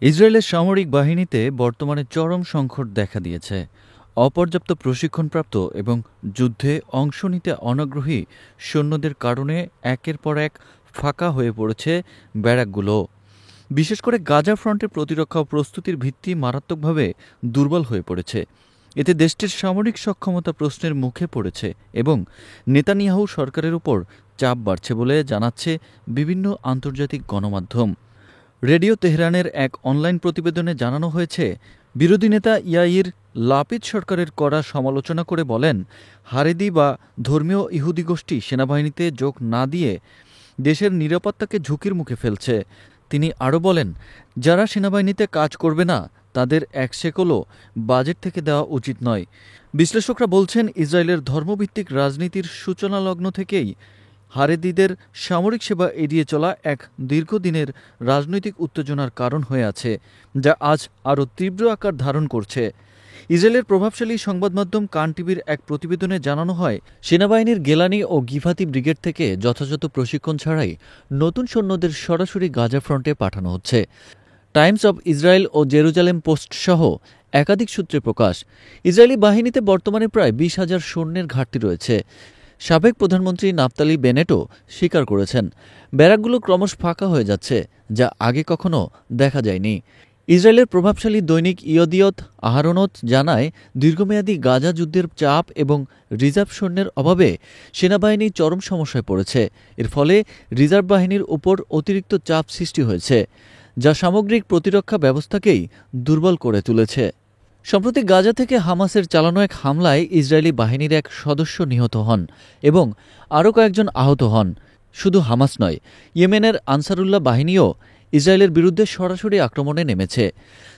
ইসরায়েলের সামরিক বাহিনীতে বর্তমানে চরম সংকট দেখা দিয়েছে। অপর্যাপ্ত প্রশিক্ষণপ্রাপ্ত এবং যুদ্ধে অংশ নিতে অনাগ্রহী সৈন্যদের কারণে একের পর এক ফাঁকা হয়ে পড়েছে ব্যারাকগুলো। বিশেষ করে গাজা ফ্রন্টের প্রতিরক্ষা ও প্রস্তুতির ভিত্তি মারাত্মকভাবে দুর্বল হয়ে পড়েছে। এতে দেশটির সামরিক সক্ষমতা প্রশ্নের মুখে পড়েছে এবং নেতানিয়াহু সরকারের উপর চাপ বাড়ছে বলে জানাচ্ছে বিভিন্ন আন্তর্জাতিক গণমাধ্যম। রেডিও তেহরানের এক অনলাইন প্রতিবেদনে জানানো হয়েছে, বিরোধী নেতা ইয়াইর লাপিদ সরকারের কড়া সমালোচনা করে বলেন, হারেদি বা ধর্মীয় ইহুদি গোষ্ঠী সেনাবাহিনীতে যোগ না দিয়ে দেশের নিরাপত্তাকে ঝুঁকির মুখে ফেলছে। তিনি আরও বলেন, যারা সেনাবাহিনীতে কাজ করবে না তাদের এক শেকলও বাজেট থেকে দেওয়া উচিত নয়। বিশ্লেষকরা বলছেন, ইসরায়েলের ধর্মভিত্তিক রাজনীতির সূচনালগ্ন থেকেই হারেদিদের সামরিক সেবা এড়িয়ে চলা এক দীর্ঘদিনের রাজনৈতিক উত্তেজনার কারণ হয়ে আছে, যা আজ আরও তীব্র আকার ধারণ করছে। ইসরায়েলের প্রভাবশালী সংবাদমাধ্যম কান টিভির এক প্রতিবেদনে জানানো হয়, সেনাবাহিনীর গেলানি ও গিভাতি ব্রিগেড থেকে যথাযথ প্রশিক্ষণ ছাড়াই নতুন সৈন্যদের সরাসরি গাজা ফ্রন্টে পাঠানো হচ্ছে। টাইমস অব ইসরায়েল ও জেরুজালেম পোস্ট সহ একাধিক সূত্রে প্রকাশ, ইসরায়েলি বাহিনীতে বর্তমানে প্রায় 20,000 সৈন্যের ঘাটতি রয়েছে। সাবেক প্রধানমন্ত্রী নাফতালি বেনেটও স্বীকার করেছেন, ব্যারাকগুলো ক্রমশ ফাঁকা হয়ে যাচ্ছে, যা আগে কখনো দেখা যায়নি। ইসরায়েলের প্রভাবশালী দৈনিক ইয়দিয়ত আহারোনত জানায়, দীর্ঘমেয়াদী গাজা যুদ্ধের চাপ এবং রিজার্ভ সৈন্যের অভাবে সেনাবাহিনী চরম সমস্যায় পড়েছে। এর ফলে রিজার্ভ বাহিনীর উপর অতিরিক্ত চাপ সৃষ্টি হয়েছে, যা সামগ্রিক প্রতিরক্ষা ব্যবস্থাকেই দুর্বল করে তুলেছে। সম্প্রতি গাজা থেকে হামাসের চালানো এক হামলায় ইসরায়েলি বাহিনীর এক সদস্য নিহত হন এবং আরও কয়েকজন আহত হন। শুধু হামাস নয়, ইয়েমেনের আনসারুল্লাহ বাহিনীও ইসরায়েলের বিরুদ্ধে সরাসরি আক্রমণে নেমেছে।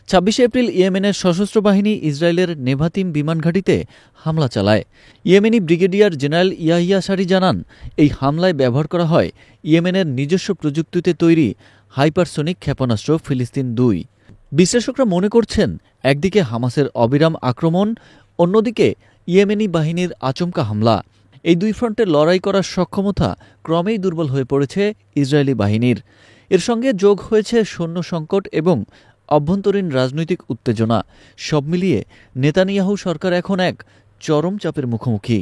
26 এপ্রিল ইয়েমেনের সশস্ত্র বাহিনী ইসরায়েলের নেভাতিম বিমানঘাঁটিতে হামলা চালায়। ইয়েমেনি ব্রিগেডিয়ার জেনারেল ইয়াহিয়া সারি জানান, এই হামলায় ব্যবহার করা হয় ইয়েমেনের নিজস্ব প্রযুক্তিতে তৈরি হাইপারসোনিক ক্ষেপণাস্ত্র ফিলিস্তিন-2। বিশ্লেষকরা মনে করছেন, একদিকে হামাসের অবিরাম আক্রমণ, অন্যদিকে ইয়েমেনি বাহিনীর আচমকা হামলা। এই দুই ফ্রন্টে লড়াই করার সক্ষমতা ক্রমেই দুর্বল হয়ে পড়েছে ইসরায়েলি বাহিনীর। এর সঙ্গে যোগ হয়েছে সৈন্য সংকট এবং অভ্যন্তরীণ রাজনৈতিক উত্তেজনা। সব মিলিয়ে নেতানিয়াহু সরকার এখন এক চরম চাপের মুখোমুখি।